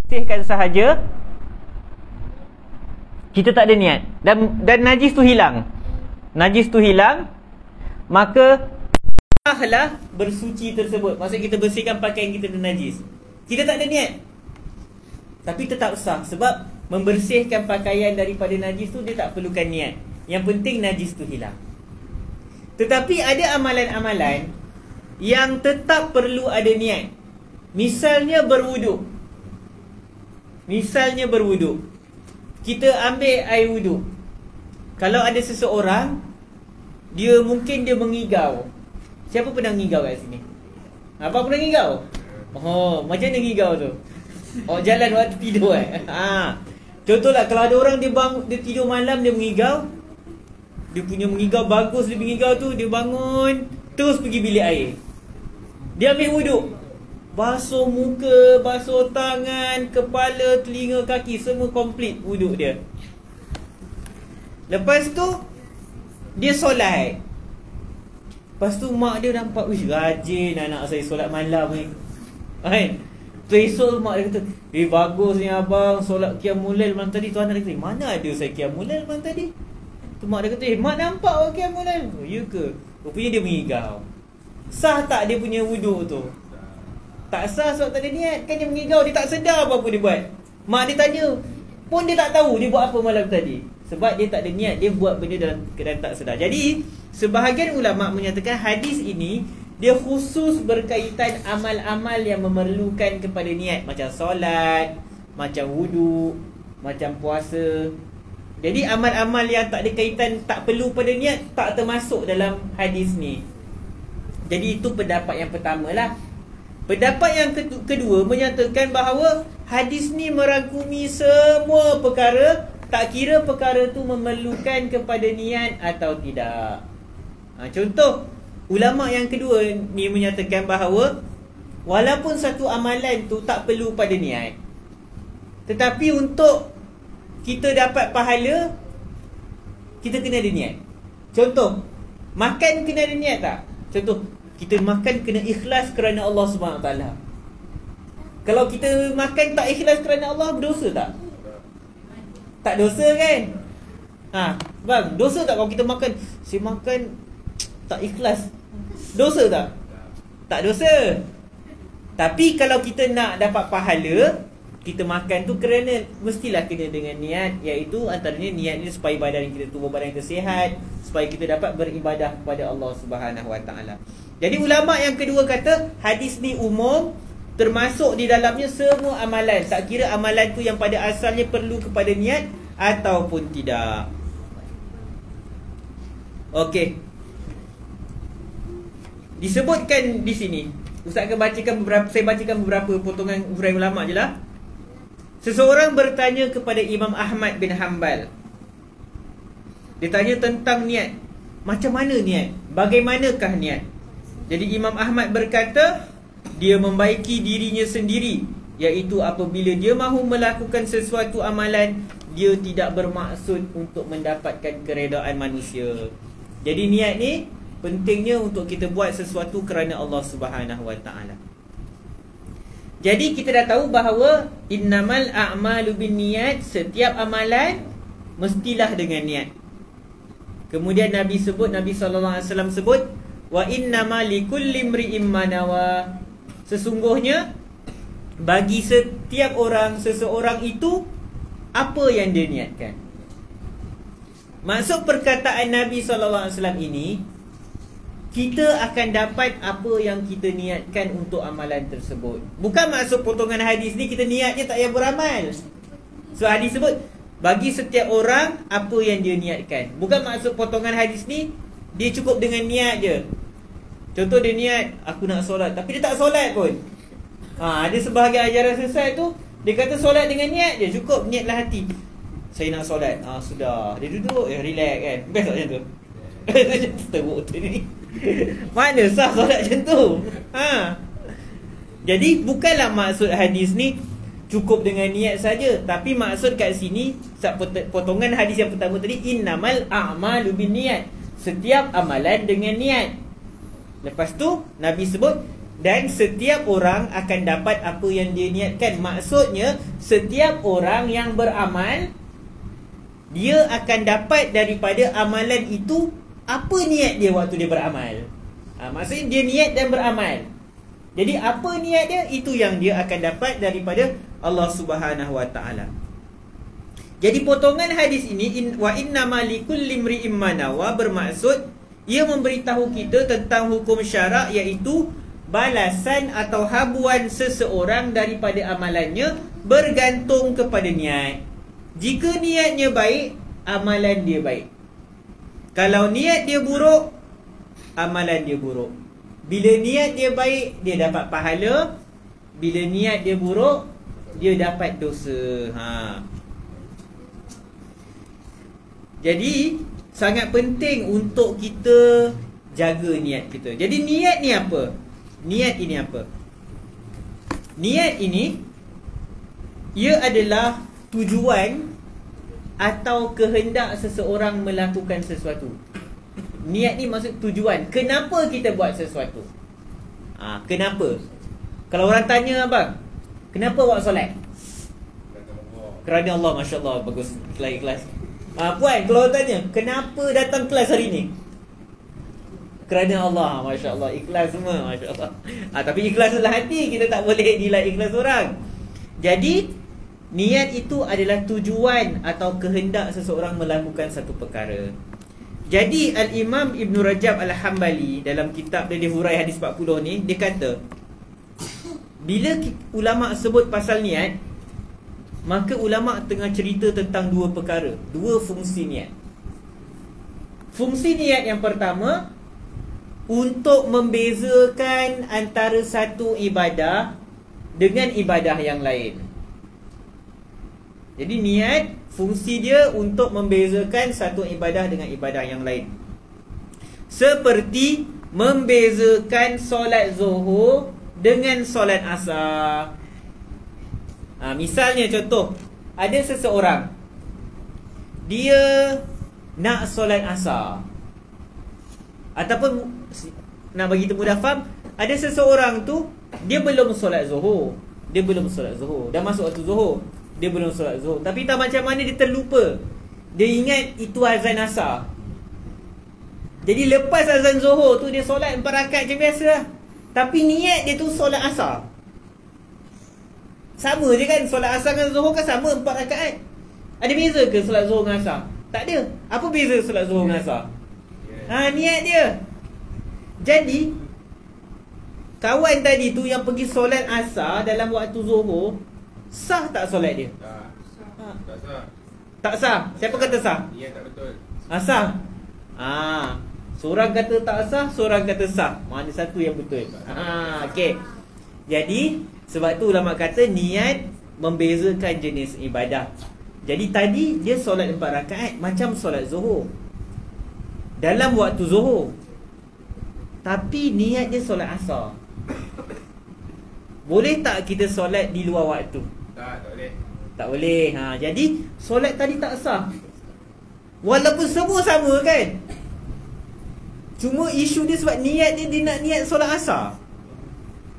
bersihkan sahaja, kita tak ada niat, dan najis tu hilang. Najis tu hilang, maka lah bersuci tersebut. Maksud kita bersihkan pakaian kita dari najis. Kita tak ada niat, tapi tetap sah. Sebab membersihkan pakaian daripada najis tu dia tak perlukan niat. Yang penting najis tu hilang. Tetapi ada amalan-amalan yang tetap perlu ada niat. Misalnya berwuduk. Kita ambil air wuduk. Kalau ada seseorang, mungkin dia mengigau. Siapa pernah ngigau kat sini? Apa pernah ngigau? Oh, macam mana ngigau tu? Oh, jalan waktu tidur Contohlah kalau ada orang dia tidur malam, dia mengigau. Dia punya mengigau bagus, dia mengigau tu, dia bangun terus pergi bilik air. Dia ambil wuduk. Basuh muka, basuh tangan, kepala, telinga, kaki, semua komplit wuduk dia. Lepas tu dia solat. Lepas tu mak dia nampak, "Wish, rajin anak saya solat malam ni." Kan? Tu esok mak dia kata, "Bagus ni abang solat qiyamul lail malam tadi." Tu anak dia kata, "Mana ada saya qiyamul lail malam tadi?" Tu mak dia kata, "Mak nampak awak qiyamul lail." "Oh, ya ke?" Rupanya dia mengigau. Sah tak dia punya wuduk tu? Tak sah sebab tak ada niat. Kan dia mengigau, dia tak sedar apa-apa dia buat. Mak dia tanya pun dia tak tahu dia buat apa malam tadi. Sebab dia tak ada niat, dia buat benda dalam keadaan tak sedar. Jadi sebahagian ulama' menyatakan hadis ini dia khusus berkaitan amal-amal yang memerlukan kepada niat. Macam solat, macam wuduk, macam puasa. Jadi amal-amal yang tak ada kaitan, tak perlu pada niat, tak termasuk dalam hadis ni. Jadi itu pendapat yang pertama lah. Pendapat yang kedua menyatakan bahawa hadis ni merangkumi semua perkara, tak kira perkara tu memerlukan kepada niat atau tidak. Contoh, ulama' yang kedua ni menyatakan bahawa walaupun satu amalan tu tak perlu pada niat, tetapi untuk kita dapat pahala, kita kena ada niat. Contoh, makan kena ada niat tak? Contoh, kita makan kena ikhlas kerana Allah SWT. Kalau kita makan tak ikhlas kerana Allah, berdosa tak? Tak dosa kan? Bang, dosa tak kalau kita makan, saya makan tak ikhlas, dosa tak? Tak dosa. Tapi kalau kita nak dapat pahala, kita makan tu kerana mestilah kena dengan niat, iaitu antaranya niat ni supaya badan kita, tubuh badan kita sihat, supaya kita dapat beribadah kepada Allah SWT. Jadi ulama' yang kedua kata hadis ni umum, termasuk di dalamnya semua amalan, tak kira amalan tu yang pada asalnya perlu kepada niat ataupun tidak. Okey, disebutkan di sini, Ustaz akan bacakan saya bacakan beberapa potongan uraian ulama' je lah. Seseorang bertanya kepada Imam Ahmad bin Hanbal. Dia tanya tentang niat. Macam mana niat? Bagaimanakah niat? Jadi Imam Ahmad berkata, dia membaiki dirinya sendiri, iaitu apabila dia mahu melakukan sesuatu amalan, dia tidak bermaksud untuk mendapatkan keredaan manusia. Jadi niat ni pentingnya untuk kita buat sesuatu kerana Allah SWT. Jadi kita dah tahu bahawa innamal a'malu binniyat, setiap amalan mestilah dengan niat. Kemudian Nabi SAW sebut, wa innama likulli imri'in ma nawa, sesungguhnya bagi setiap orang, seseorang itu apa yang dia niatkan. Maksud perkataan Nabi SAW ini, kita akan dapat apa yang kita niatkan untuk amalan tersebut. Bukan maksud potongan hadis ni kita niatnya tak payah beramal. So hadis sebut bagi setiap orang apa yang dia niatkan. Bukan maksud potongan hadis ni dia cukup dengan niat je. Contoh dia niat, aku nak solat, tapi dia tak solat pun. Ada sebahagian ajaran sesat tu, dia kata solat dengan niat je, cukup niatlah hati, saya nak solat. Sudah, dia duduk, relax kan. Best tak macam tu? Teruk tu ni. Mana sah solat macam tu? Jadi bukanlah maksud hadis ni cukup dengan niat saja, tapi maksud kat sini potongan hadis yang pertama tadi, innamal a'malu binniyat, setiap amalan dengan niat. Lepas tu Nabi sebut Dan setiap orang akan dapat apa yang dia niatkan. Maksudnya, setiap orang yang beramal, dia akan dapat daripada amalan itu apa niat dia waktu dia beramal. Maksudnya dia niat dan beramal. Jadi apa niat dia, itu yang dia akan dapat daripada Allah Subhanahu Wa Taala. Jadi potongan hadis ini, wa innama likulli imri'in ma nawa, bermaksud ia memberitahu kita tentang hukum syarak, iaitu balasan atau habuan seseorang daripada amalannya bergantung kepada niat. Jika niatnya baik, amalan dia baik. Kalau niat dia buruk, amalan dia buruk. Bila niat dia baik, dia dapat pahala. Bila niat dia buruk, dia dapat dosa. Jadi sangat penting untuk kita jaga niat kita. Jadi niat ni apa? Niat ini apa? Niat ini, ia adalah tujuan atau kehendak seseorang melakukan sesuatu. Niat ni maksud tujuan. Kenapa kita buat sesuatu? Kenapa? Kalau orang tanya abang, kenapa awak solat? Kerana Allah. Masya Allah, bagus. Ikhlas. Puan, kalau orang tanya, kenapa datang kelas hari ni? Kerana Allah. Masya Allah, ikhlas semua. Masya Allah. Tapi ikhlas dalam hati, kita tak boleh nilai ikhlas orang. Jadi niat itu adalah tujuan atau kehendak seseorang melakukan satu perkara. Jadi Al-Imam Ibn Rajab Al-Hambali dalam kitab dia hurai hadis 40 ni, dia kata, bila ulama sebut pasal niat, maka ulama tengah cerita tentang dua perkara, dua fungsi niat. Fungsi niat yang pertama, untuk membezakan antara satu ibadah dengan ibadah yang lain. Jadi niat, fungsi dia untuk membezakan satu ibadah dengan ibadah yang lain. Seperti membezakan solat zuhur dengan solat asar. Misalnya contoh, ada seseorang, dia nak solat asar, ataupun nak bagi mudah faham, ada seseorang tu, dia belum solat zuhur. Dah masuk waktu zuhur, dia belum solat zuhur. Tapi tak macam mana dia terlupa, dia ingat itu azan asar. Jadi lepas azan zuhur tu, dia solat 4 rakaat macam biasa lah. Tapi niat dia tu solat asar. Sama je kan, solat asar dengan zuhur kan sama, 4 rakaat. Ada beza ke solat zuhur dengan asar? Tak ada. Apa beza solat zuhur dengan asar? Niat dia. Jadi kawan tadi tu yang pergi solat asar dalam waktu zuhur, sah tak solat dia? Tak sah. Tak sah. Siapa kata sah? Niat tak betul. Sah. Seorang kata tak sah, seorang kata sah. Mana satu yang betul? Okey. Jadi sebab tu ulama kata niat membezakan jenis ibadah. Jadi tadi dia solat 4 rakaat macam solat zuhur, dalam waktu zuhur. Tapi niat dia solat asar. Boleh tak kita solat di luar waktu? Tak boleh. Tak boleh. Jadi solat tadi tak sah. Walaupun semua sama kan. Cuma isu dia sebab niat dia nak niat solat asar.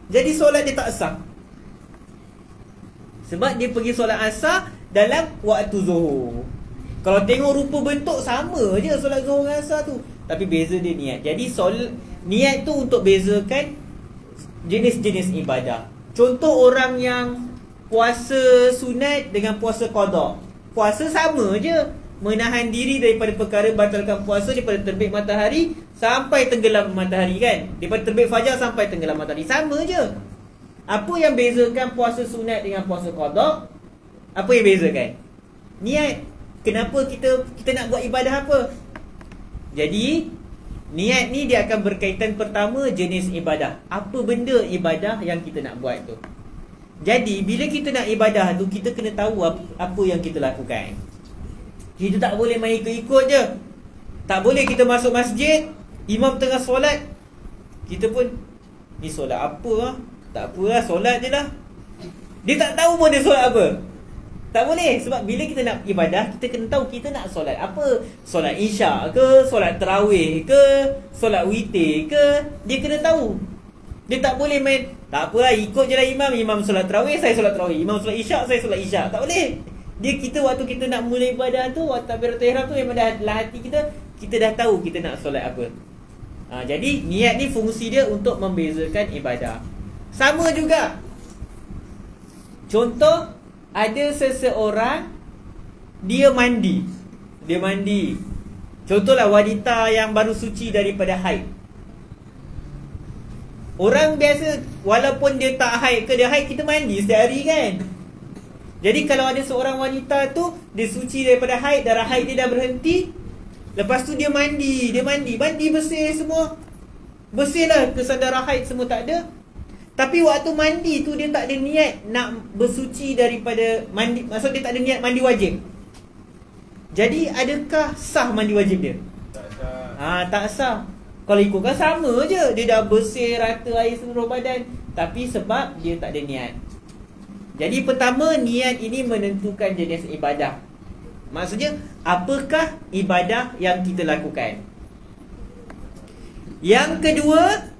Jadi solat dia tak sah. Sebab dia pergi solat asar dalam waktu zuhur. Kalau tengok rupa bentuk sama je solat zuhur dengan asar tu, tapi beza dia niat. Jadi niat tu untuk bezakan jenis-jenis ibadah. Contoh orang yang puasa sunat dengan puasa qada. Puasa sama je, menahan diri daripada perkara batalkan puasa daripada terbit matahari sampai tenggelam matahari kan. Daripada terbit fajar sampai tenggelam matahari, sama je. Apa yang bezakan puasa sunat dengan puasa qada? Apa yang bezakan? Niat. Kenapa kita nak buat ibadah apa? Jadi niat ni dia akan berkaitan, pertama jenis ibadah. Apa benda ibadah yang kita nak buat tu. Jadi bila kita nak ibadah tu, kita kena tahu apa yang kita lakukan. Kita tak boleh main ikut-ikut je. Tak boleh kita masuk masjid, imam tengah solat, kita pun ni solat apa lah? Tak apalah, solat je lah. Dia tak tahu pun dia solat apa. Tak boleh. Sebab bila kita nak ibadah, kita kena tahu kita nak solat apa. Solat isyak ke, solat tarawih ke, solat witir ke, dia kena tahu. Dia tak boleh main, tak apalah, ikut je lah imam. Imam solat tarawih, saya solat tarawih. Imam solat isyak, saya solat isyak. Tak boleh. Waktu kita nak mula ibadah tu, waktu takbiratul ihram tu, memang dalam hati kita dah tahu kita nak solat apa. Jadi niat ni fungsi dia untuk membezakan ibadah. Sama juga, contoh, ada seseorang Dia mandi. Contohlah wanita yang baru suci daripada haid. Orang biasa, walaupun dia tak haid ke dia haid, kita mandi setiap hari kan. Jadi kalau ada seorang wanita tu, dia suci daripada haid, darah haid dia dah berhenti, lepas tu dia mandi bersih semua. Bersih lah, kesan darah haid semua tak ada. Tapi waktu mandi tu dia tak ada niat nak bersuci daripada mandi. Maksud dia tak ada niat mandi wajib. Jadi adakah sah mandi wajib dia? Tak sah. Tak sah. Kalau ikutkan sama je, dia dah bersih rata air seluruh badan, tapi sebab dia tak ada niat. Jadi pertama, niat ini menentukan jenis ibadah. Maksudnya, apakah ibadah yang kita lakukan? Yang kedua,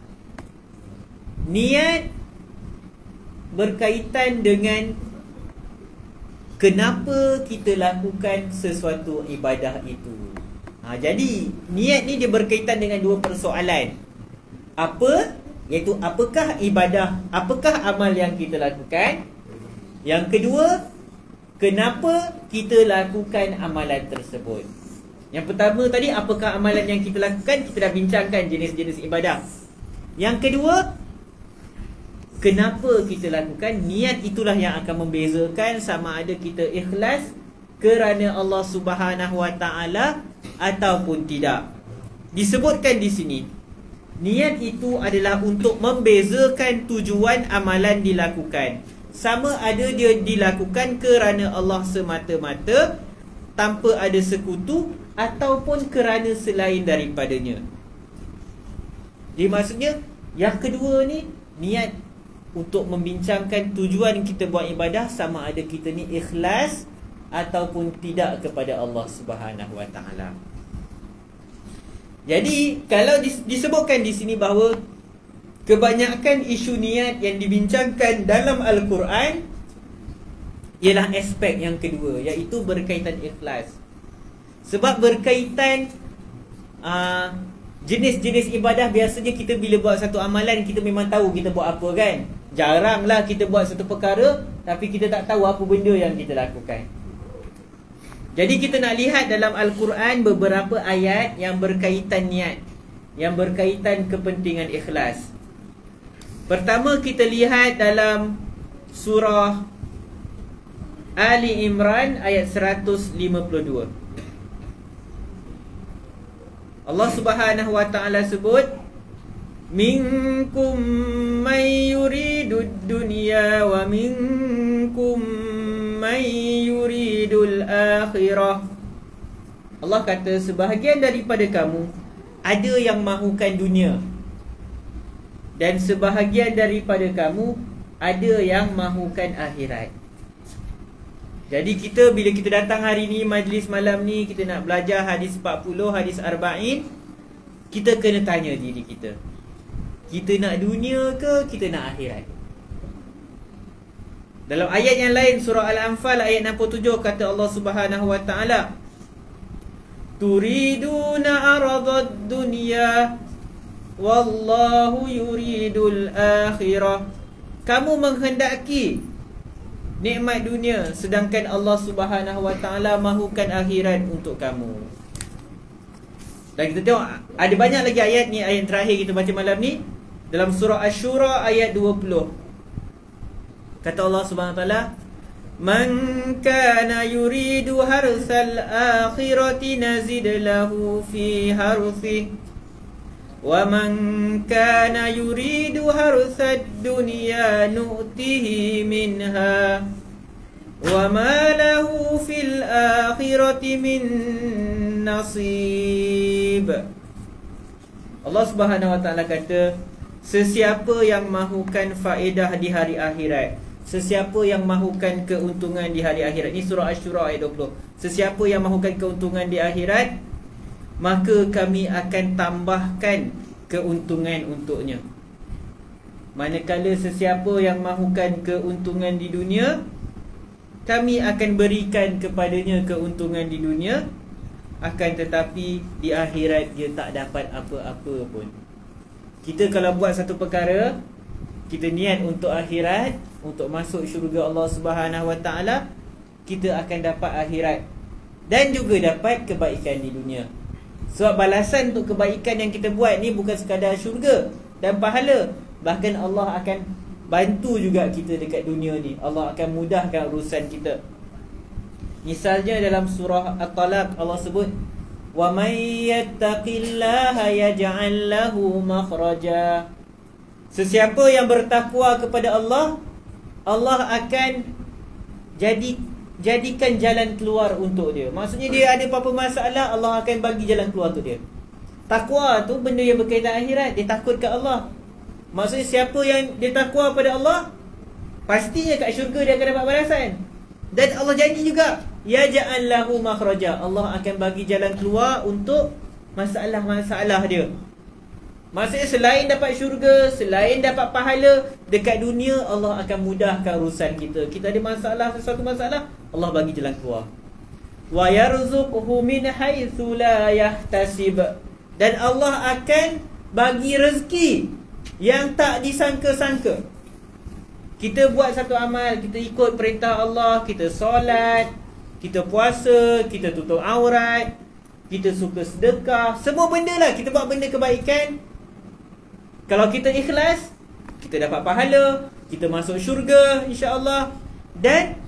niat berkaitan dengan kenapa kita lakukan sesuatu ibadah itu. Jadi niat ni dia berkaitan dengan dua persoalan. Iaitu apakah ibadah, apakah amal yang kita lakukan. Yang kedua, kenapa kita lakukan amalan tersebut. Yang pertama tadi, apakah amalan yang kita lakukan, kita dah bincangkan jenis-jenis ibadah. Yang kedua, kenapa kita lakukan. Niat itulah yang akan membezakan sama ada kita ikhlas kerana Allah Subhanahu Wa Taala ataupun tidak. Disebutkan di sini, niat itu adalah untuk membezakan tujuan amalan dilakukan. Sama ada dia dilakukan kerana Allah semata-mata tanpa ada sekutu, ataupun kerana selain daripadanya. Jadi maksudnya, yang kedua ni, niat untuk membincangkan tujuan kita buat ibadah, sama ada kita ni ikhlas ataupun tidak kepada Allah Subhanahu Wa Taala. Jadi kalau disebutkan di sini bahawa kebanyakan isu niat yang dibincangkan dalam Al-Quran ialah aspek yang kedua, iaitu berkaitan ikhlas. Sebab berkaitan jenis-jenis ibadah, biasanya kita bila buat satu amalan, kita memang tahu kita buat apa kan. Jaranglah kita buat satu perkara tapi kita tak tahu apa benda yang kita lakukan. Jadi kita nak lihat dalam Al-Quran beberapa ayat yang berkaitan niat, yang berkaitan kepentingan ikhlas. Pertama kita lihat dalam surah Ali Imran ayat 152. Allah Subhanahu Wa Taala sebut, minkum may yuridud dunya wa minkum may yuridul akhirah. Allah kata, sebahagian daripada kamu ada yang mahukan dunia, dan sebahagian daripada kamu ada yang mahukan akhirat. Jadi kita bila kita datang hari ni, majlis malam ni, kita nak belajar hadis 40, hadis arba'in, kita kena tanya diri kita, kita nak dunia ke kita nak akhirat? Dalam ayat yang lain, surah Al-Anfal ayat 67, kata Allah Subhanahu Wa Taala, turiduna aradad dunya wallahu yuridul akhirah. Kamu menghendaki nikmat dunia, sedangkan Allah Subhanahu Wa Taala mahukan akhirat untuk kamu. Dan kita tengok ada banyak lagi ayat ni. Ayat terakhir kita baca malam ni dalam surah Asy-Syura ayat 20. Kata Allah Subhanahu Wa Taala, man kana yuridu harsal akhirati nazid lahu fi harthi wa man kana yuridu harsad dunya nu'tihi minha wa ma lahu fil akhirati min nasib. Allah Subhanahu Wa Taala kata, sesiapa yang mahukan faedah di hari akhirat, sesiapa yang mahukan keuntungan di hari akhirat. Ini surah Asy-Syura ayat 20. Sesiapa yang mahukan keuntungan di akhirat, maka kami akan tambahkan keuntungan untuknya. manakala sesiapa yang mahukan keuntungan di dunia, kami akan berikan kepadanya keuntungan di dunia, akan tetapi di akhirat dia tak dapat apa-apa pun. Kita kalau buat satu perkara, kita niat untuk akhirat, untuk masuk syurga Allah Subhanahu Wa Taala, kita akan dapat akhirat dan juga dapat kebaikan di dunia. Sebab balasan untuk kebaikan yang kita buat ni bukan sekadar syurga dan pahala, bahkan Allah akan bantu juga kita dekat dunia ni. Allah akan mudahkan urusan kita. Misalnya dalam surah At-Talaq, Allah sebut, "Wa may yattaqillaha yaj'al lahu makhraja." Sesiapa yang bertakwa kepada Allah, Allah akan jadikan jalan keluar untuk dia. Maksudnya dia ada apa-apa masalah, Allah akan bagi jalan keluar untuk dia. Takwa tu benda yang berkaitan akhirat. Dia takut ke Allah. Maksudnya siapa yang dia takwa pada Allah, pastinya kat syurga dia akan dapat balasan. Dan Allah janji juga, ya ja'al lahu makhraja, Allah akan bagi jalan keluar untuk masalah-masalah dia. Maksudnya selain dapat syurga, selain dapat pahala, dekat dunia Allah akan mudahkan urusan kita. Kita ada masalah, sesuatu masalah, Allah bagi jalan keluar. Wa yarzuqhu min haitsu la yahtasib. Dan Allah akan bagi rezeki yang tak disangka-sangka. Kita buat satu amal, kita ikut perintah Allah, kita solat, kita puasa, kita tutup aurat, kita suka sedekah, semua benda lah, kita buat benda kebaikan. Kalau kita ikhlas, kita dapat pahala, kita masuk syurga insya-Allah, dan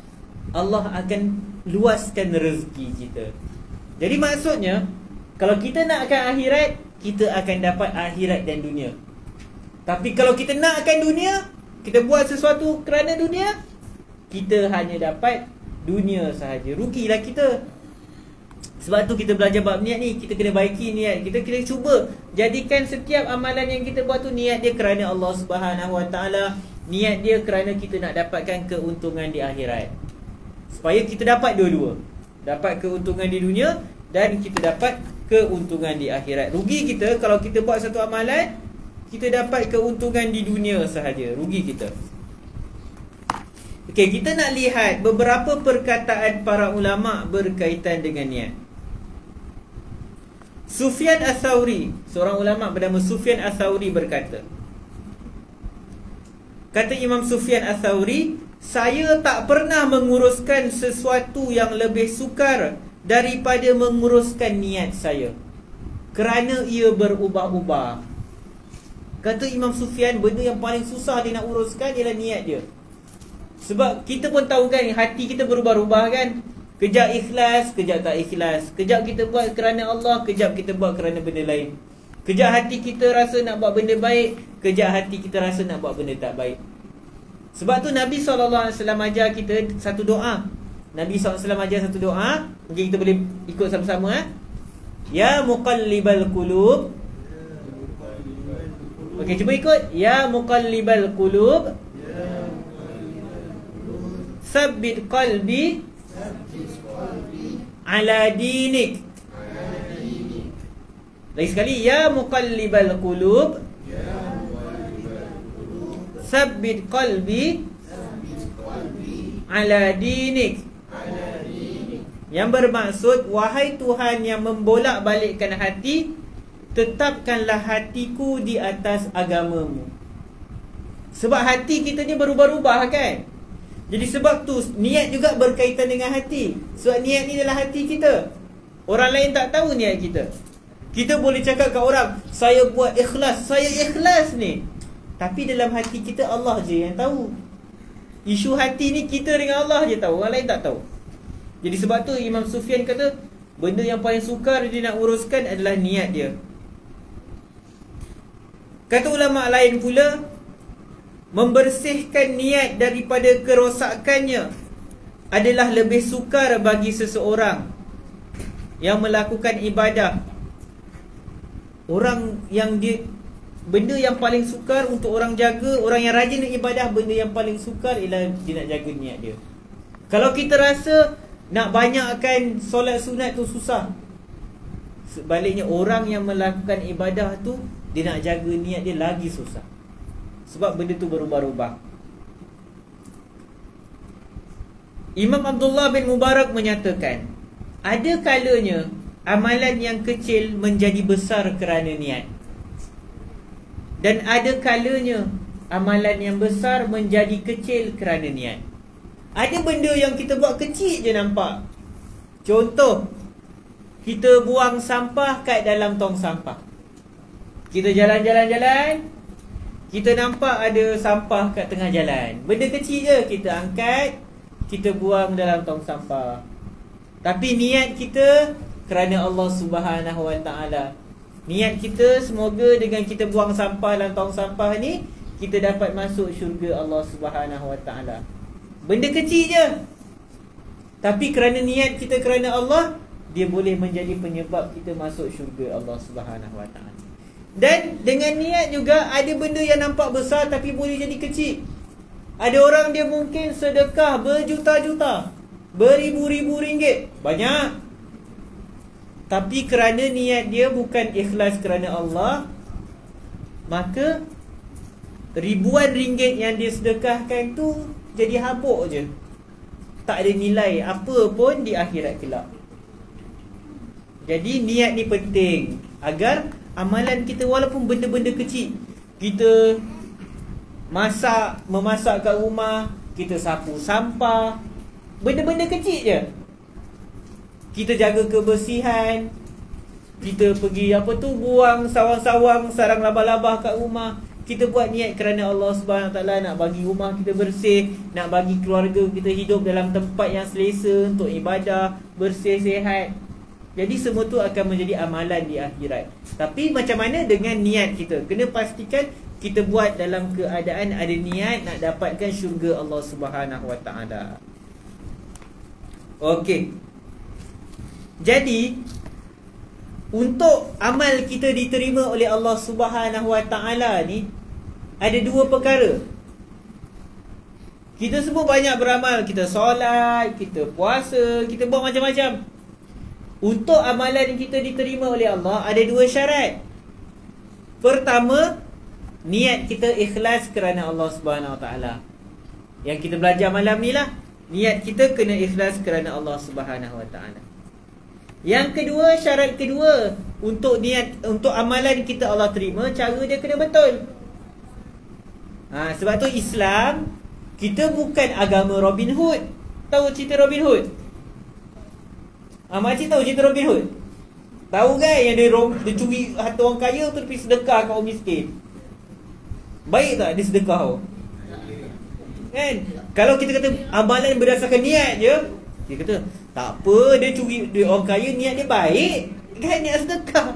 Allah akan luaskan rezeki kita. Jadi maksudnya, kalau kita nakkan akhirat, kita akan dapat akhirat dan dunia. Tapi kalau kita nakkan dunia, kita buat sesuatu kerana dunia, kita hanya dapat dunia sahaja. Rugilah kita. Sebab tu kita belajar bab niat ni, kita kena baiki niat. Kita kena cuba jadikan setiap amalan yang kita buat tu niat dia kerana Allah Subhanahu Wa Taala, niat dia kerana kita nak dapatkan keuntungan di akhirat. Supaya kita dapat dua-dua. Dapat keuntungan di dunia dan kita dapat keuntungan di akhirat. Rugi kita kalau kita buat satu amalan, kita dapat keuntungan di dunia sahaja. Rugi kita. Okey, kita nak lihat beberapa perkataan para ulama berkaitan dengan niat. Sufyan Ats-Tsauri, seorang ulama bernama Sufyan Ats-Tsauri berkata, kata Imam Sufyan Ats-Tsauri, saya tak pernah menguruskan sesuatu yang lebih sukar daripada menguruskan niat saya, kerana ia berubah-ubah. Kata Imam Sufyan, benda yang paling susah dia nak uruskan ialah niat dia. Sebab kita pun tahu kan, hati kita berubah-ubah kan. Kejap ikhlas, kejap tak ikhlas. Kejap kita buat kerana Allah, kejap kita buat kerana benda lain. Kejap hati kita rasa nak buat benda baik, kejap hati kita rasa nak buat benda tak baik. Sebab tu Nabi SAW ajar kita satu doa. Nabi SAW ajar satu doa. Mungkin kita boleh ikut sama-sama. Ya muqallibal qulub. Okey, cuba ikut. Ya muqallibal qulub, sabbit qalbi ala dinik. Lagi sekali, ya muqallibal qulub, sabbit qalbi ala dinik. Yang bermaksud, wahai Tuhan yang membolak-balikkan hati, tetapkanlah hatiku di atas agamamu. Sebab hati kita ni berubah-ubah kan. Jadi sebab tu niat juga berkaitan dengan hati. Sebab niat ni adalah hati kita. Orang lain tak tahu niat kita. Kita boleh cakap kat orang, saya buat ikhlas, saya ikhlas ni. Tapi dalam hati kita Allah je yang tahu. Isu hati ni kita dengan Allah je tahu, orang lain tak tahu. Jadi sebab tu Imam Sufyan kata, benda yang paling sukar dia nak uruskan adalah niat dia. Kata ulama lain pula, membersihkan niat daripada kerosakannya adalah lebih sukar bagi seseorang yang melakukan ibadah. Orang yang dia, benda yang paling sukar untuk orang jaga, orang yang rajin ibadah, benda yang paling sukar ialah dia nak jaga niat dia. Kalau kita rasa nak banyakkan solat sunat tu susah, sebaliknya orang yang melakukan ibadah tu, dia nak jaga niat dia lagi susah. Sebab benda tu berubah-ubah. Imam Abdullah bin Mubarak menyatakan, ada kalanya amalan yang kecil menjadi besar kerana niat, dan ada kalanya amalan yang besar menjadi kecil kerana niat. Ada benda yang kita buat kecil je nampak. Contoh, kita buang sampah kat dalam tong sampah. Kita jalan-jalan-jalan, kita nampak ada sampah kat tengah jalan. Benda kecil je, kita angkat, kita buang dalam tong sampah. Tapi niat kita kerana Allah Subhanahu Wa Taala. Niat kita semoga dengan kita buang sampah dalam tong sampah ni, kita dapat masuk syurga Allah Subhanahu Wa Taala. Benda kecil je, tapi kerana niat kita kerana Allah, dia boleh menjadi penyebab kita masuk syurga Allah Subhanahu Wa Taala. Dan dengan niat juga ada benda yang nampak besar tapi boleh jadi kecil. Ada orang dia mungkin sedekah berjuta-juta, beribu-ribu ringgit, banyak. Tapi kerana niat dia bukan ikhlas kerana Allah, maka ribuan ringgit yang dia sedekahkan tu jadi habuk je, tak ada nilai apa pun di akhirat kelak. Jadi niat ni penting agar amalan kita, walaupun benda-benda kecil, kita memasak kat rumah, kita sapu sampah, benda-benda kecil je, kita jaga kebersihan, kita pergi buang sawang-sawang, sarang labah-labah kat rumah, kita buat niat kerana Allah Subhanahu Wa Taala, nak bagi rumah kita bersih, nak bagi keluarga kita hidup dalam tempat yang selesa untuk ibadah, bersih, sihat. Jadi semua tu akan menjadi amalan di akhirat. Tapi macam mana dengan niat kita? Kena pastikan kita buat dalam keadaan ada niat nak dapatkan syurga Allah Subhanahu Wa Taala. Okey. Jadi untuk amal kita diterima oleh Allah Subhanahu Wa Taala ni ada dua perkara. Kita semua banyak beramal, kita solat, kita puasa, kita buat macam-macam. Untuk amalan kita diterima oleh Allah ada dua syarat. Pertama, niat kita ikhlas kerana Allah Subhanahu Wa Taala. Yang kita belajar malam ni lah, niat kita kena ikhlas kerana Allah Subhanahu Wa Taala. Yang kedua, syarat kedua untuk niat, untuk amalan kita Allah terima, cara dia kena betul. Sebab tu Islam, kita bukan agama Robin Hood. Tahu cerita Robin Hood? Makcik tahu cerita Robin Hood? Tahu kan yang dia curi harta orang kaya tu pergi sedekah kat orang miskin. Baik tak dia sedekah tu? Kan? Kalau kita kata amalan berdasarkan niat je, dia kata tak apa, dia curi duit orang kaya, niat dia baik, kan, niat sedekah.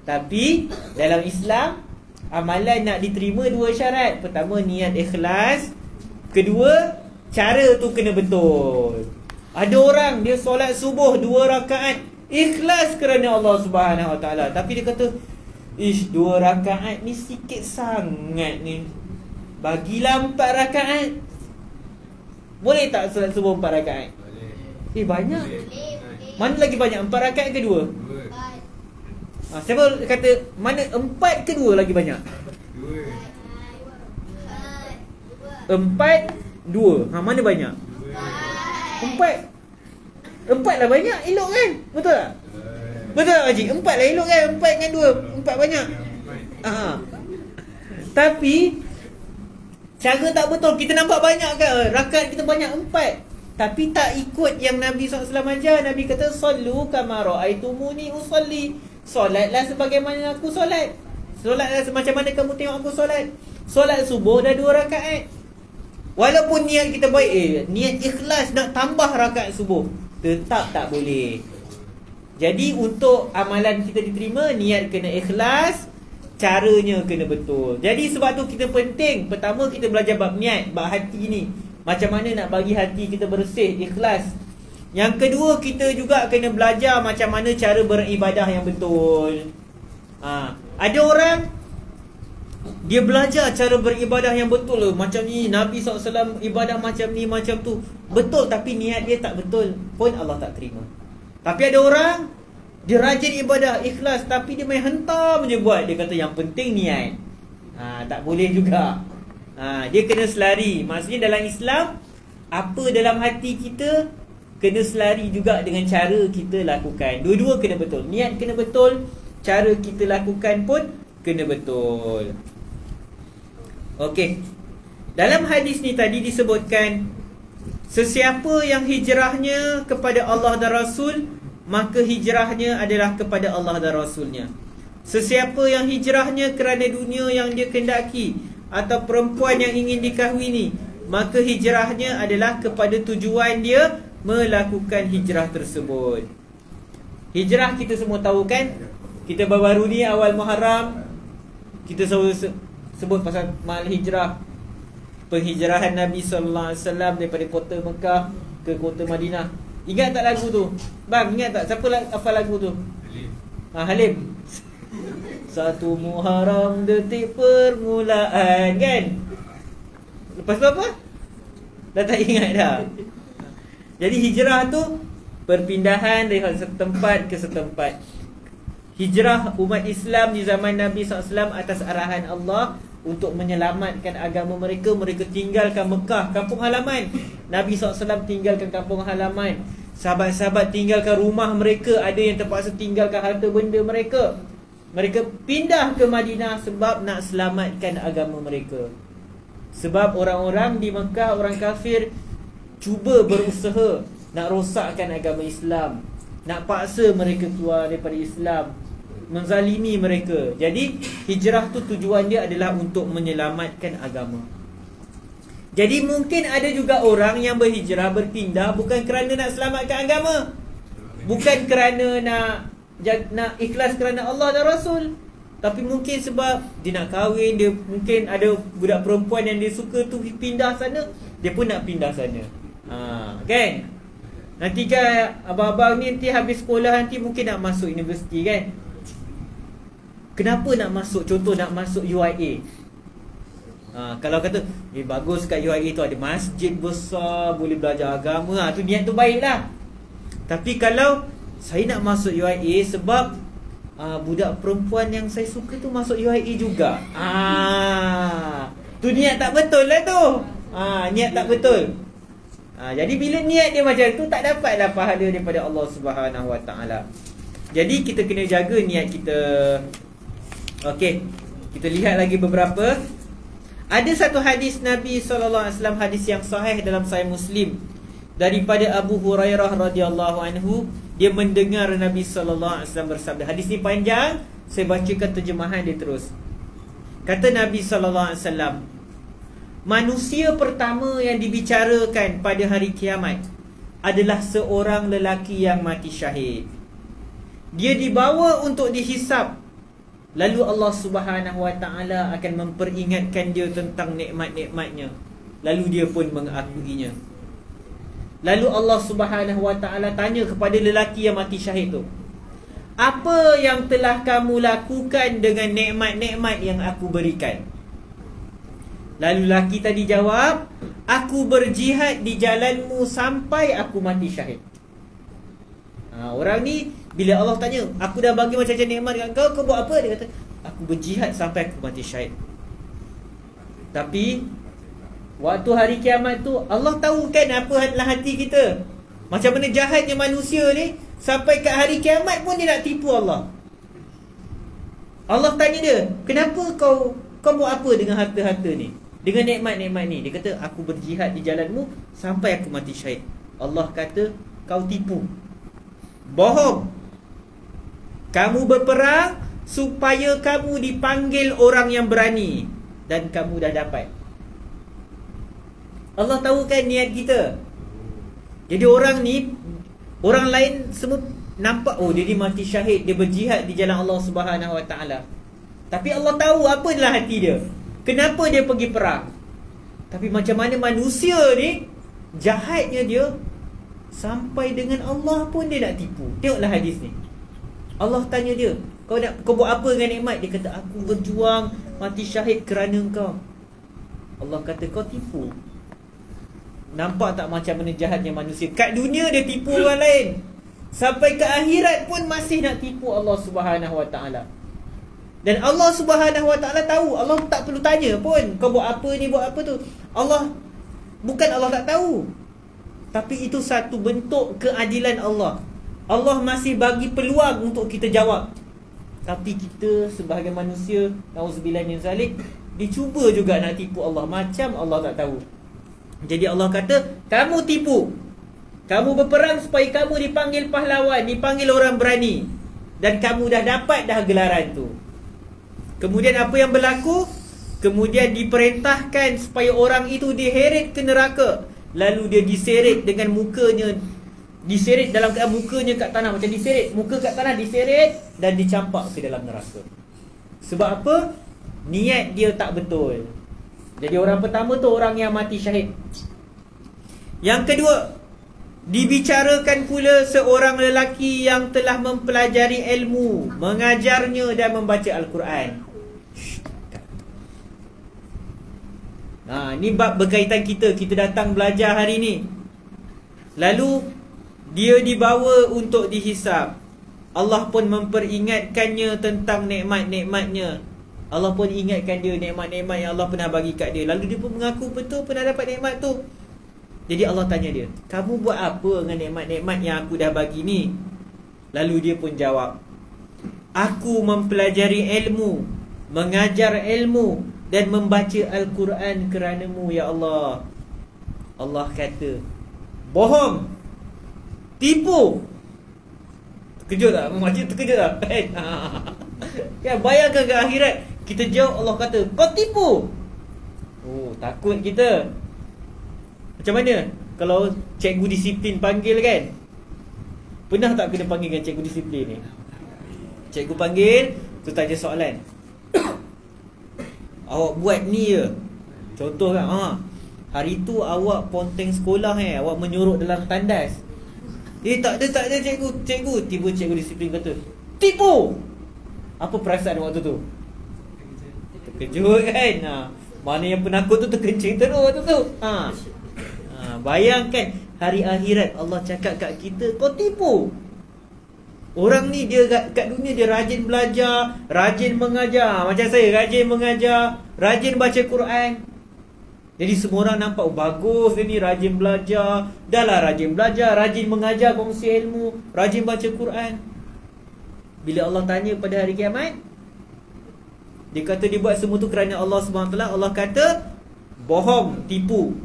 Tapi dalam Islam, amalan nak diterima dua syarat. Pertama, niat ikhlas. Kedua, cara tu kena betul. Ada orang dia solat subuh 2 rakaat ikhlas kerana Allah Subhanahu Wa Taala, tapi dia kata, "Ish, 2 rakaat ni sikit sangat ni. Bagilah 4 rakaat." Boleh tak solat subuh 4 rakaat? Boleh. Banyak. Mana lagi banyak, 4 rakaat ke 2? Siapa kata mana 4 ke 2 lagi banyak? 4, 2. Mana banyak? 4 lah banyak, elok kan? Betul tak? Betul tak Haji? 4 lah elok kan? 4 dengan 2, 4 banyak. Tapi cara tak betul. Kita nampak banyak kan? Rakaat kita banyak 4, tapi tak ikut yang Nabi SAW ajar. Nabi kata, "Sallu kama ra'aitumuni usalli." Solatlah sebagaimana aku solat. Solatlah macam mana kamu tengok aku solat. Solat subuh dah 2 rakaat. Walaupun niat kita baik, niat ikhlas nak tambah rakaat subuh, tetap tak boleh. Jadi untuk amalan kita diterima, niat kena ikhlas, caranya kena betul. Jadi sebab tu kita penting, pertama kita belajar bab niat, bab hati ni. Macam mana nak bagi hati kita bersih, ikhlas. Yang kedua, kita juga kena belajar macam mana cara beribadah yang betul. Ada orang dia belajar cara beribadah yang betul loh. Macam ni Nabi SAW ibadah macam ni, macam tu. Betul, tapi niat dia tak betul, pun Allah tak terima. Tapi ada orang dia rajin ibadah, ikhlas, tapi dia main hentam je buat. Dia kata yang penting niat. Tak boleh juga. Dia kena selari. Maksudnya dalam Islam, apa dalam hati kita kena selari juga dengan cara kita lakukan. Dua-dua kena betul. Niat kena betul, cara kita lakukan pun kena betul. Okey. Dalam hadis ni tadi disebutkan, sesiapa yang hijrahnya kepada Allah dan Rasul, maka hijrahnya adalah kepada Allah dan Rasulnya. Sesiapa yang hijrahnya kerana dunia yang dia kendaki atau perempuan yang ingin dikahwini, maka hijrahnya adalah kepada tujuan dia melakukan hijrah tersebut. Hijrah kita semua tahu kan? Kita baru-baru ni awal Muharram, kita selalu sebut pasal mal hijrah. Penghijrahan Nabi SAW daripada kota Mekah ke kota Madinah. Ingat tak lagu tu? Bang, ingat tak? Siapa hafal lagu tu? Halim. Satu Muharram detik permulaan, kan? Lepas tu apa? Dah tak ingat dah. Jadi hijrah tu perpindahan dari satu tempat ke setempat. Hijrah umat Islam di zaman Nabi SAW atas arahan Allah untuk menyelamatkan agama mereka. Mereka tinggalkan Mekah, kampung halaman. Nabi SAW tinggalkan kampung halaman. Sahabat-sahabat tinggalkan rumah mereka. Ada yang terpaksa tinggalkan harta benda mereka. Mereka pindah ke Madinah sebab nak selamatkan agama mereka. Sebab orang-orang di Mekah, orang kafir, cuba berusaha nak rosakkan agama Islam, nak paksa mereka keluar daripada Islam, menzalimi mereka. Jadi hijrah tu tujuan dia adalah untuk menyelamatkan agama. Jadi mungkin ada juga orang yang berhijrah, berpindah bukan kerana nak selamatkan agama, bukan kerana nak ikhlas kerana Allah dan Rasul, tapi mungkin sebab dia nak kahwin, dia mungkin ada budak perempuan yang dia suka tu pindah sana, dia pun nak pindah sana. Kan? Nanti kan abang-abang ni nanti habis sekolah, nanti mungkin nak masuk universiti, kan? Kenapa nak masuk? Contoh nak masuk UIA. Kalau kata bagus kat UIA tu ada masjid besar, boleh belajar agama, tu niat tu baiklah. Tapi kalau saya nak masuk UIA sebab budak perempuan yang saya suka tu masuk UIA juga, tu niat tak betul lah tu. Niat tak betul. Jadi bila niat dia macam tu, tak dapatlah pahala daripada Allah Subhanahu Wa Taala. Jadi kita kena jaga niat kita. Okey, kita lihat lagi beberapa. Ada satu hadis Nabi SAW, hadis yang sahih dalam Sahih Muslim, daripada Abu Hurairah radhiyallahu anhu. Dia mendengar Nabi SAW bersabda. Hadis ni panjang, saya bacakan terjemahan dia terus. Kata Nabi SAW, manusia pertama yang dibicarakan pada hari kiamat adalah seorang lelaki yang mati syahid. Dia dibawa untuk dihisap. Lalu Allah Subhanahu Wa Taala akan memperingatkan dia tentang nikmat-nikmatnya. Lalu dia pun mengakuinya. Lalu Allah Subhanahu Wa Taala tanya kepada lelaki yang mati syahid tu, apa yang telah kamu lakukan dengan nikmat-nikmat yang aku berikan? Lalu lelaki tadi jawab, aku berjihad di jalanmu sampai aku mati syahid. Orang ni bila Allah tanya, aku dah bagi macam-macam nikmat kat kau, kau buat apa? Dia kata, aku berjihad sampai aku mati syahid. Tapi waktu hari kiamat tu, Allah tahu kan apa dalam hati kita. Macam mana jahatnya manusia ni, sampai kat hari kiamat pun dia nak tipu Allah. Allah tanya dia, kenapa kau buat apa dengan harta-harta ni, dengan nikmat-nikmat ni? Dia kata, aku berjihad di jalanmu sampai aku mati syahid. Allah kata, kau tipu, bohong. Kamu berperang supaya kamu dipanggil orang yang berani, dan kamu dah dapat. Allah tahu kan niat kita. Jadi orang ni, orang lain semua nampak, oh dia ni mati syahid, dia berjihad di jalan Allah Subhanahu Wa Taala. Tapi Allah tahu apa dalam hati dia, kenapa dia pergi perang. Tapi macam mana manusia ni jahatnya dia, sampai dengan Allah pun dia nak tipu. Tengoklah hadis ni. Allah tanya dia, kau buat apa dengan nikmat? Dia kata, aku berjuang mati syahid kerana engkau. Allah kata, kau tipu. Nampak tak macam mana jahatnya manusia? Kat dunia dia tipu orang lain, sampai ke akhirat pun masih nak tipu Allah Subhanahu Wa Taala. Dan Allah Subhanahu Wa Taala tahu. Allah tak perlu tanya pun, kau buat apa ni, buat apa tu. Allah, bukan Allah tak tahu, tapi itu satu bentuk keadilan Allah. Allah masih bagi peluang untuk kita jawab. Tapi kita sebagai manusia, nauzubillah min zalik, dicuba juga nak tipu Allah, macam Allah tak tahu. Jadi Allah kata, kamu tipu, kamu berperang supaya kamu dipanggil pahlawan, dipanggil orang berani, dan kamu dah dapat dah gelaran tu. Kemudian apa yang berlaku? Kemudian diperintahkan supaya orang itu diheret ke neraka. Lalu dia diseret dengan mukanya, diseret dalam keadaan mukanya kat tanah, macam diseret, muka kat tanah diseret dan dicampak ke dalam neraka. Sebab apa? Niat dia tak betul. Jadi orang pertama tu orang yang mati syahid. Yang kedua, dibicarakan pula seorang lelaki yang telah mempelajari ilmu, mengajarnya dan membaca Al-Quran. Ni bab berkaitan kita. Kita datang belajar hari ni, lalu dia dibawa untuk dihisap. Allah pun memperingatkannya tentang nikmat-nikmatnya. Allah pun ingatkan dia nikmat-nikmat yang Allah pernah bagi kat dia. Lalu dia pun mengaku betul pernah dapat nikmat tu. Jadi Allah tanya dia, kamu buat apa dengan nikmat-nikmat yang aku dah bagi ni? Lalu dia pun jawab, aku mempelajari ilmu, mengajar ilmu dan membaca Al-Quran kerana-Mu ya Allah. Allah kata, bohong, tipu. Terkejut tak? Macam terkejut tak? Ya, bayangkan ke akhirat kita jawab, Allah kata, kau tipu. Oh, takut kita. Macam mana kalau cikgu disiplin panggil kan? Pernah tak kena panggil dengan cikgu disiplin ni? Cikgu panggil, tu tanya soalan, awak buat ni je. Contoh kan, hari tu awak ponteng sekolah awak menyorok dalam tandas. Tak ada cikgu. Tiba cikgu disiplin kata, tipu. Apa perasaan waktu tu? Terkejut kan? Mana yang penakut tu terkencing terus waktu tu. Bayangkan hari akhirat Allah cakap kat kita, kau tipu. Orang ni dia kat dunia dia rajin belajar, rajin mengajar. Macam saya, rajin mengajar, rajin baca Quran. Jadi semua orang nampak, oh, bagus dia ni, rajin belajar. Dah lah rajin belajar, rajin mengajar, kongsi ilmu, rajin baca Quran. Bila Allah tanya pada hari kiamat, dia kata dia buat semua tu kerana Allah SWT. Allah kata, bohong, tipu.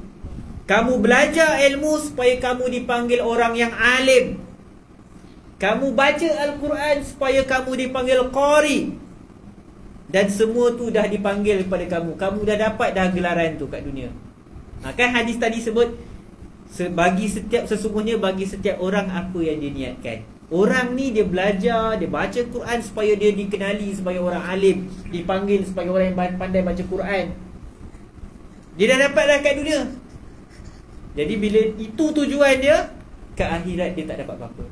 Kamu belajar ilmu supaya kamu dipanggil orang yang alim. Kamu baca Al-Quran supaya kamu dipanggil qari. Dan semua tu dah dipanggil kepada kamu. Kamu dah dapat dah gelaran tu kat dunia. Kan hadis tadi sebut, sesungguhnya bagi setiap orang apa yang dia niatkan. Orang ni dia belajar, dia baca Quran supaya dia dikenali sebagai orang alim, dipanggil sebagai orang yang pandai baca Quran. Dia dah dapat dah kat dunia. Jadi bila itu tujuan dia, ke akhirat dia tak dapat apa-apa.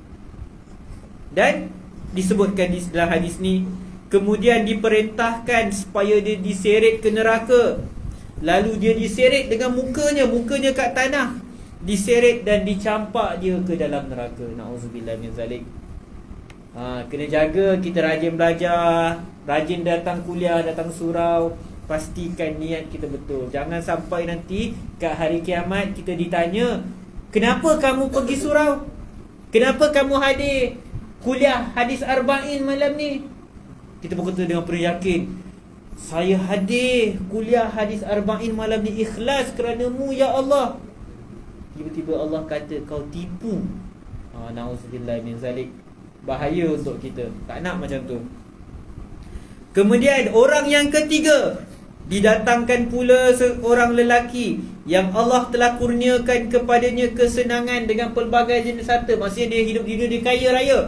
Dan disebutkan di dalam hadis ni, kemudian diperintahkan supaya dia diseret ke neraka. Lalu dia diseret dengan mukanya kat tanah, diseret dan dicampak dia ke dalam neraka. Na'udzubillah min zalik. Kena jaga, kita rajin belajar, rajin datang kuliah, datang surau. Pastikan niat kita betul. Jangan sampai nanti kat hari kiamat kita ditanya, kenapa kamu pergi surau? Kenapa kamu hadir kuliah hadis arba'in malam ni? Kita berkata dengan penuh yakin, saya hadir kuliah hadis arba'in malam ni ikhlas kerana-Mu ya Allah. Tiba-tiba Allah kata kau tipu. Na'udzubillah min zalik. Bahaya untuk kita. Tak nak macam tu. Kemudian orang yang ketiga, didatangkan pula seorang lelaki yang Allah telah kurniakan kepadanya kesenangan dengan pelbagai jenis harta. Maksudnya dia hidup di dunia, dia kaya raya.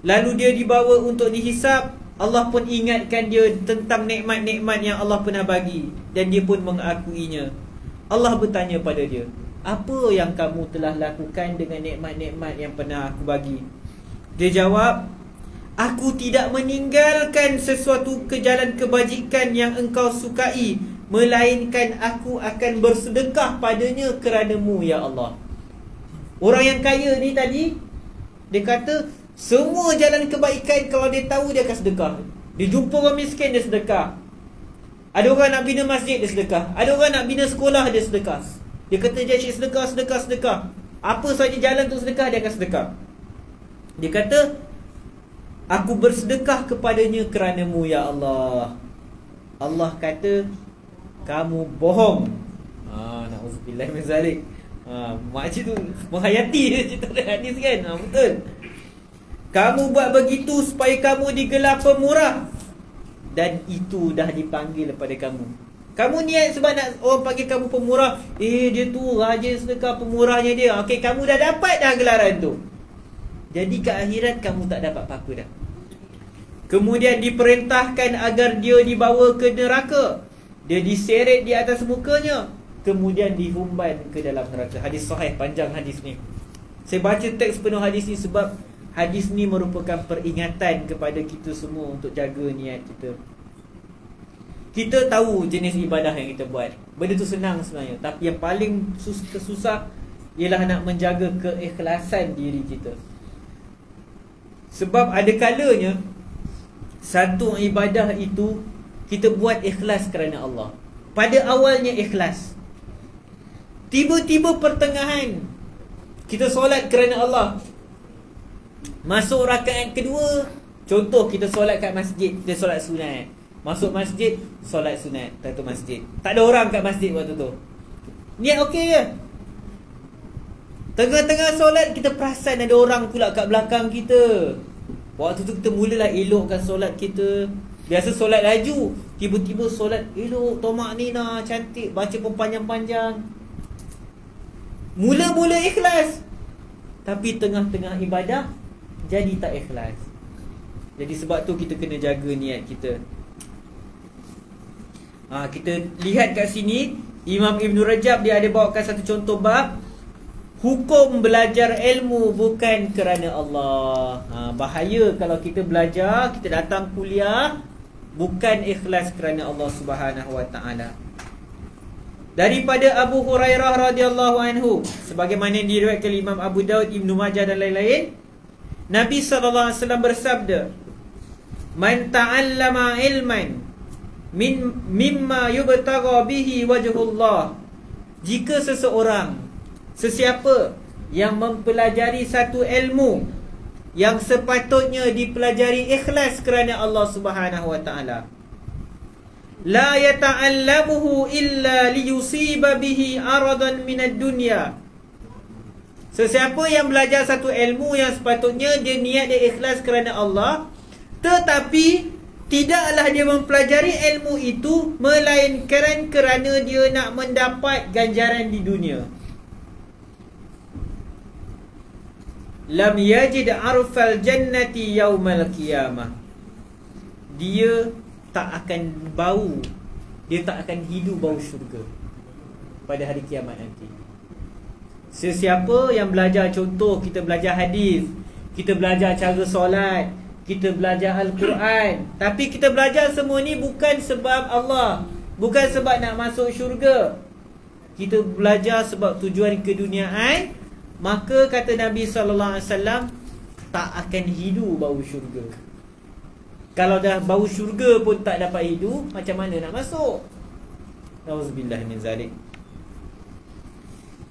Lalu dia dibawa untuk dihisap. Allah pun ingatkan dia tentang nikmat-nikmat yang Allah pernah bagi, dan dia pun mengakuinya. Allah bertanya pada dia, apa yang kamu telah lakukan dengan nikmat-nikmat yang pernah aku bagi? Dia jawab, aku tidak meninggalkan sesuatu ke jalan kebajikan yang engkau sukai, melainkan aku akan bersedekah padanya kerana-Mu ya Allah. Orang yang kaya ni tadi, dia kata semua jalan kebaikan kalau dia tahu dia akan sedekah. Dia jumpa orang miskin, dia sedekah. Ada orang nak bina masjid, dia sedekah. Ada orang nak bina sekolah, dia sedekah. Dia kata dia asyik sedekah, sedekah, sedekah. Apa sahaja jalan untuk sedekah, dia akan sedekah. Dia kata, aku bersedekah kepadanya kerana-Mu ya Allah. Allah kata, kamu bohong. Na'udzubillah min zalik. Makcik tu menghayati dia cerita hadis kan. Betul. Kamu buat begitu supaya kamu digelar pemurah, dan itu dah dipanggil pada kamu. Kamu niat sebab nak orang panggil kamu pemurah. Dia tu rajin sedekah, pemurahnya dia. Okey, kamu dah dapat dah gelaran tu. Jadi ke akhirat kamu tak dapat apa-apa dah. Kemudian diperintahkan agar dia dibawa ke neraka. Dia diseret di atas mukanya, kemudian dihumban ke dalam neraka. Hadis sahih, panjang hadis ni. Saya baca teks penuh hadis ni sebab hadis ni merupakan peringatan kepada kita semua untuk jaga niat kita. Kita tahu jenis ibadah yang kita buat. Benda tu senang sebenarnya, tapi yang paling susah ialah nak menjaga keikhlasan diri kita. Sebab ada kalanya satu ibadah itu kita buat ikhlas kerana Allah. Pada awalnya ikhlas, tiba-tiba pertengahan kita solat kerana Allah. Masuk rakaat kedua, contoh kita solat kat masjid, kita solat sunat. Masuk masjid, solat sunat satu masjid. Tak ada orang kat masjid waktu tu. Niat okey je. Tengah-tengah solat kita perasan ada orang pula kat belakang kita. Waktu tu kita mulalah elokkan solat kita. Biasa solat laju, tiba-tiba solat elok, tomak nina, cantik, baca pun panjang-panjang. Mula-mula ikhlas, tapi tengah-tengah ibadah jadi tak ikhlas. Jadi sebab tu kita kena jaga niat kita. Kita lihat kat sini, Imam Ibn Rajab dia ada bawakan satu contoh bab, hukum belajar ilmu bukan kerana Allah. Bahaya kalau kita belajar, kita datang kuliah bukan ikhlas kerana Allah Subhanahu Wa Taala. Daripada Abu Hurairah radhiyallahu anhu, sebagaimana diriwayatkan Imam Abu Daud, Ibnu Majah dan lain-lain, Nabi sallallahu alaihi wasallam bersabda, "Man ta'allama ilman mimma yubtagha bihi wajhullah." Jika sesiapa yang mempelajari satu ilmu yang sepatutnya dipelajari ikhlas kerana Allah Subhanahu Wa Taala, la yata'allamuhu illa liyusiba bihi aradan minad dunya. Sesiapa yang belajar satu ilmu yang sepatutnya dia niat dia ikhlas kerana Allah, tetapi tidaklah dia mempelajari ilmu itu melainkan kerana dia nak mendapat ganjaran di dunia, lam yajid arfal jannati yaumal qiyamah. Dia tak akan bau, dia tak akan hidu bau syurga pada hari kiamat nanti. Sesiapa yang belajar, contoh kita belajar hadis, kita belajar cara solat, kita belajar Al-Quran, tapi kita belajar semua ni bukan sebab Allah, bukan sebab nak masuk syurga, kita belajar sebab tujuan keduniaan, maka kata Nabi SAW, tak akan hidu bau syurga. Kalau dah bau syurga pun tak dapat hidu, macam mana nak masuk? Auzubillah min zalik.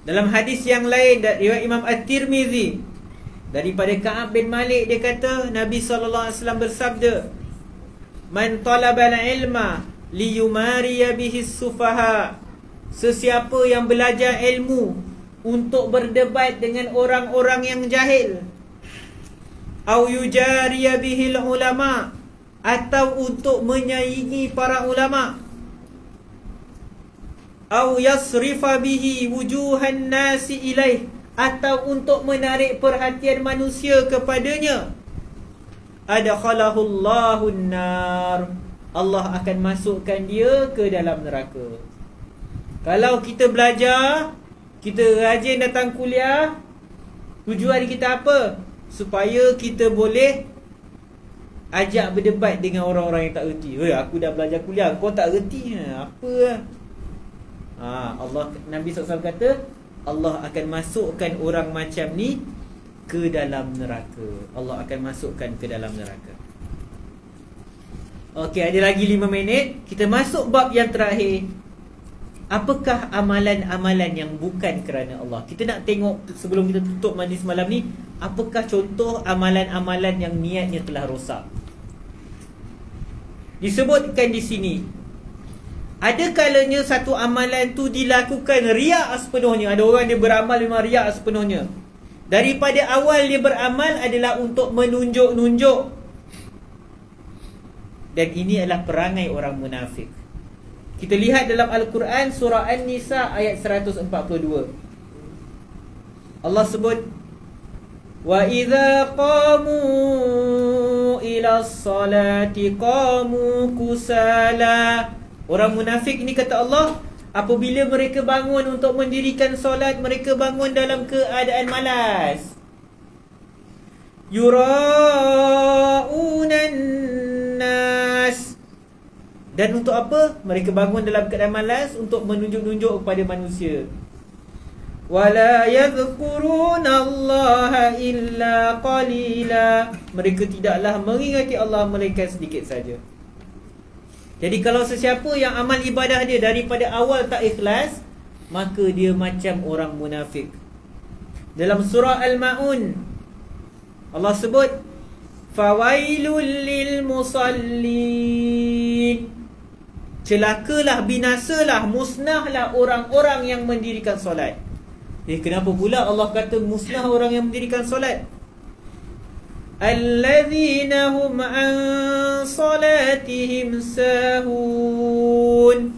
Dalam hadis yang lain riwayat Imam At-Tirmizi daripada Ka'ab bin Malik, dia kata Nabi SAW bersabda, "Man talabal ilma liyumariya bihi sufaha." Sesiapa yang belajar ilmu untuk berdebat dengan orang-orang yang jahil, au yujariya bihil ulama, atau untuk menyaingi para ulama, au yasrifa bihi wujuhan nasi ilaih, atau untuk menarik perhatian manusia kepadanya, adkhalahu Allahun nar, Allah akan masukkan dia ke dalam neraka. Kalau kita belajar, kita rajin datang kuliah, tujuan kita apa? Supaya kita boleh ajak berdebat dengan orang-orang yang tak reti. Aku dah belajar kuliah, kau tak reti, apa? Allah, Nabi SAW kata, Allah akan masukkan orang macam ni ke dalam neraka. Allah akan masukkan ke dalam neraka. Okey, ada lagi 5 minit. Kita masuk bab yang terakhir. Apakah amalan-amalan yang bukan kerana Allah? Kita nak tengok sebelum kita tutup majlis malam ni, apakah contoh amalan-amalan yang niatnya telah rosak? Disebutkan di sini, ada kalanya satu amalan tu dilakukan riak sepenuhnya. Ada orang dia beramal memang riak sepenuhnya. Daripada awal dia beramal adalah untuk menunjuk-nunjuk. Dan ini adalah perangai orang munafik. Kita lihat dalam Al-Quran surah An-Nisa ayat 142. Allah sebut, wa idza qamu ila salati qamu kusala. Orang munafik ni kata Allah, apabila mereka bangun untuk mendirikan solat, mereka bangun dalam keadaan malas. Yura'unan nas. Dan untuk apa? Mereka bangun dalam keadaan malas untuk menunjuk-nunjuk kepada manusia. Wala yadhkurunallaha illa qalila. Mereka tidaklah mengingati Allah melainkan sedikit saja. Jadi kalau sesiapa yang amal ibadah dia daripada awal tak ikhlas, maka dia macam orang munafik. Dalam surah Al-Ma'un Allah sebut, fawailul lil musallin. Celakalah, binasalah, musnahlah orang-orang yang mendirikan solat. Kenapa pula Allah kata musnah orang yang mendirikan solat? Alladzina hum an salatihim sahun.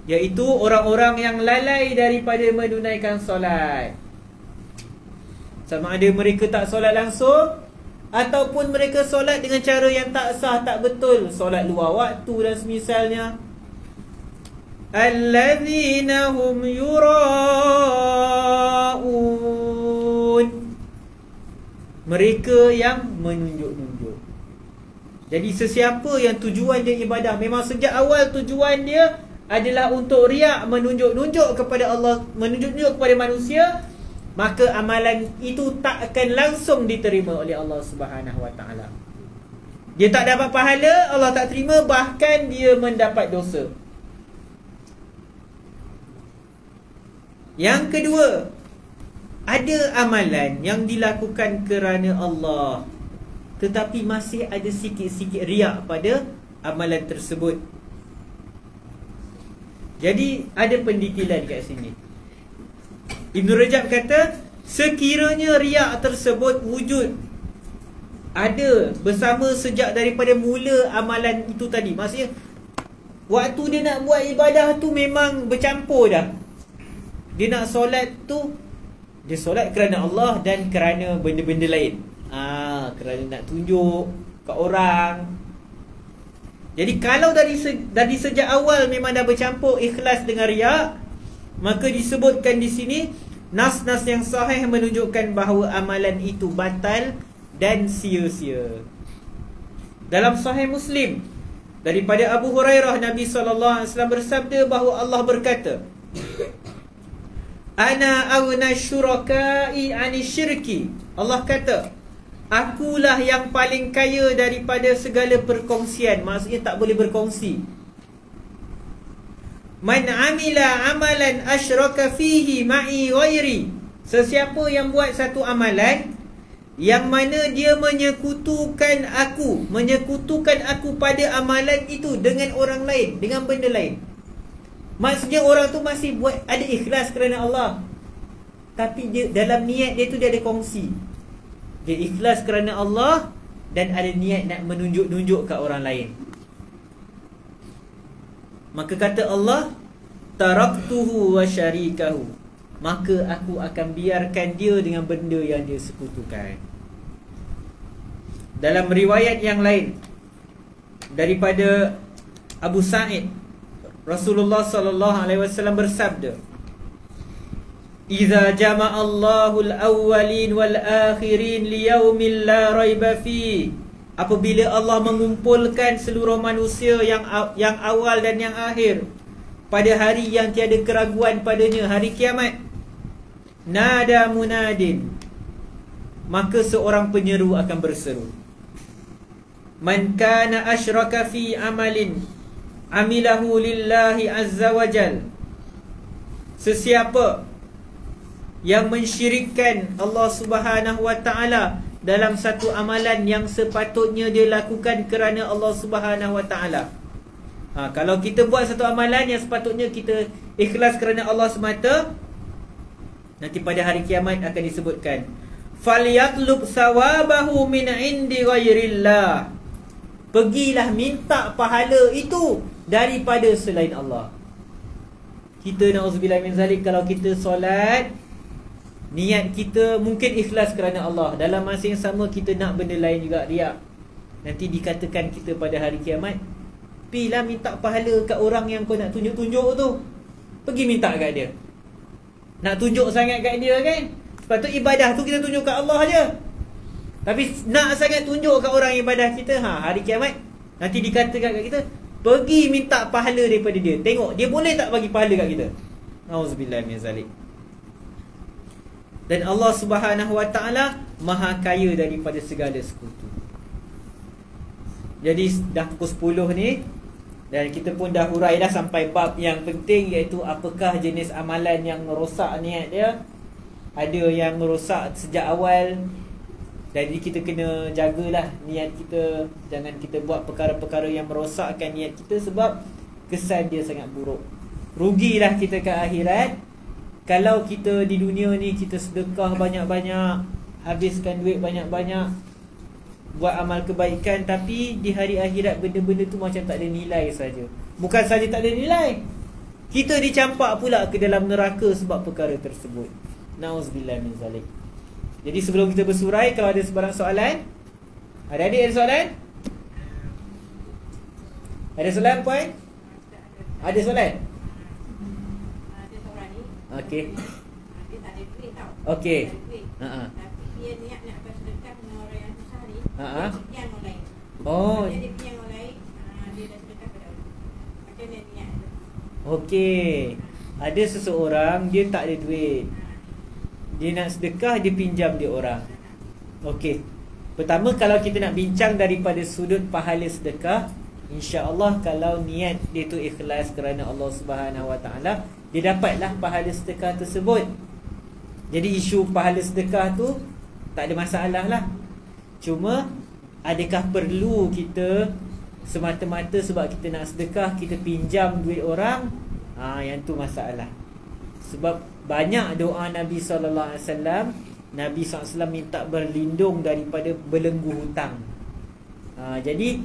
Iaitu orang-orang yang lalai daripada menunaikan solat. Sama ada mereka tak solat langsung, ataupun mereka solat dengan cara yang tak sah, tak betul, solat luar waktu dan semisalnya. Alladzina hum yura'un. Mereka yang menunjuk-nunjuk. Jadi sesiapa yang tujuan dia ibadah, memang sejak awal tujuan dia adalah untuk riak, menunjuk-nunjuk kepada Allah, menunjuk-nunjuk kepada manusia, maka amalan itu tak akan langsung diterima oleh Allah Subhanahu Wa Taala. Dia tak dapat pahala, Allah tak terima, bahkan dia mendapat dosa. Yang kedua, ada amalan yang dilakukan kerana Allah, tetapi masih ada sikit-sikit riak pada amalan tersebut. Jadi ada pendetilan kat sini. Ibn Rajab kata, sekiranya riak tersebut wujud, ada bersama sejak daripada mula amalan itu tadi, maksudnya waktu dia nak buat ibadah tu memang bercampur dah. Dia nak solat tu, dia solat kerana Allah dan kerana benda-benda lain. Kerana nak tunjuk kat orang. Jadi kalau dari sejak awal memang dah bercampur ikhlas dengan riak, maka disebutkan di sini nas-nas yang sahih menunjukkan bahawa amalan itu batal dan sia-sia. Dalam Sahih Muslim daripada Abu Hurairah, Nabi SAW bersabda bahawa Allah berkata, ana aghna syuraka'i 'ani syirki. Allah kata, akulah yang paling kaya daripada segala perkongsian. Maksudnya tak boleh berkongsi. Man amila amalan asyraka fihi ma'i ghairi. Sesiapa yang buat satu amalan yang mana dia menyekutukan aku pada amalan itu dengan orang lain, dengan benda lain. Maksudnya orang tu masih buat, ada ikhlas kerana Allah, tapi dia dalam niat dia tu dia ada kongsi. Dia ikhlas kerana Allah dan ada niat nak menunjuk-nunjuk kat orang lain. Maka kata Allah, taraktuhu wa syarikahu. Maka aku akan biarkan dia dengan benda yang dia sekutukan. Dalam riwayat yang lain daripada Abu Sa'id, Rasulullah SAW bersabda, Iza jama'allahu al-awwalin wal-akhirin liyawmin la raiba fi. Apabila Allah mengumpulkan seluruh manusia yang awal dan yang akhir pada hari yang tiada keraguan padanya, hari kiamat, nada munadin, maka seorang penyeru akan berseru. Man kana asyraka fi amalin amilahu lillahi azza wa jal. Sesiapa yang mensyirikkan Allah Subhanahu wa ta'ala dalam satu amalan yang sepatutnya dia lakukan kerana Allah Subhanahu wa ta'ala. Kalau kita buat satu amalan yang sepatutnya kita ikhlas kerana Allah semata, nanti pada hari kiamat akan disebutkan, falyatlub sawabahu min indi ghairillah. Pergilah minta pahala itu daripada selain Allah. Kita na'udzubillah min zalik, kalau kita solat, niat kita mungkin ikhlas kerana Allah, dalam masa yang sama kita nak benda lain juga, riak. Nanti dikatakan kita pada hari kiamat, pergilah minta pahala kat orang yang kau nak tunjuk-tunjuk tu. Pergi minta kat dia. Nak tunjuk sangat kat dia kan. Sebab tu ibadah tu kita tunjuk kat Allah je. Tapi nak sangat tunjuk kat orang ibadah kita, hari kiamat nanti dikatakan kat kita, pergi minta pahala daripada dia. Tengok dia boleh tak bagi pahala kat kita. Auzubillah min zalik. Dan Allah Subhanahu wa ta'ala maha kaya daripada segala sekutu. Jadi dah pukul 10 ni, dan kita pun dah hurai dah sampai bab yang penting, iaitu apakah jenis amalan yang merosak niat dia. Ada yang merosak sejak awal. Jadi kita kena jagalah niat kita. Jangan kita buat perkara-perkara yang merosakkan niat kita, sebab kesan dia sangat buruk. Rugilah kita ke akhirat kalau kita di dunia ni kita sedekah banyak-banyak, habiskan duit banyak-banyak, buat amal kebaikan, tapi di hari akhirat benda-benda tu macam tak ada nilai saja. Bukan saja tak ada nilai, kita dicampak pula ke dalam neraka sebab perkara tersebut. Nauzubillah min zalik. Jadi sebelum kita bersurai, kalau ada sebarang soalan, adik-adik ada soalan? Ada soalan puan? Ada soalan? Okey. Dia tak ada duit tau. Okey. Tapi dia niat nak bersedekah dengan orang yang susah ni. Ha. Dia pian orang lain. Oh. Dia pian orang lain, dia dah sedekah pada orang. Macam mana niat tu? Okey. Ada seseorang dia tak ada duit. Dia nak sedekah, dia pinjam dia orang. Okey. Pertama, kalau kita nak bincang daripada sudut pahala sedekah, insya-Allah kalau niat dia tu ikhlas kerana Allah Subhanahu wa ta'ala, dia dapatlah pahala sedekah tersebut. Jadi isu pahala sedekah tu tak ada masalah lah. Cuma adakah perlu kita semata-mata sebab kita nak sedekah kita pinjam duit orang? Yang tu masalah. Sebab banyak doa Nabi SAW, Nabi SAW minta berlindung daripada belenggu hutang. Jadi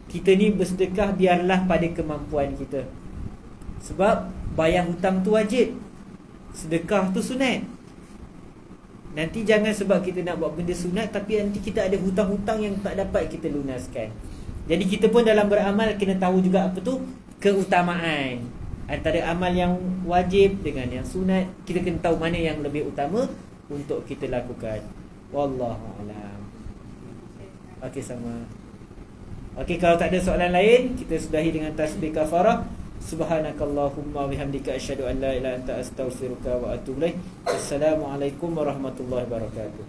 kita ni bersedekah biarlah pada kemampuan kita. Sebab bayar hutang tu wajib, sedekah tu sunat. Nanti jangan sebab kita nak buat benda sunat, tapi nanti kita ada hutang-hutang yang tak dapat kita lunaskan. Jadi kita pun dalam beramal kena tahu juga apa tu keutamaan antara amal yang wajib dengan yang sunat. Kita kena tahu mana yang lebih utama untuk kita lakukan. Wallahu a'lam. Okey, sama. Okey, kalau tak ada soalan lain, kita sudahi dengan tasbih kafarah. Subhanakallahumma bihamdika asyhadu an la ilaha illa anta astaghfiruka wa atubu ilaik. Assalamualaikum warahmatullahi wabarakatuh.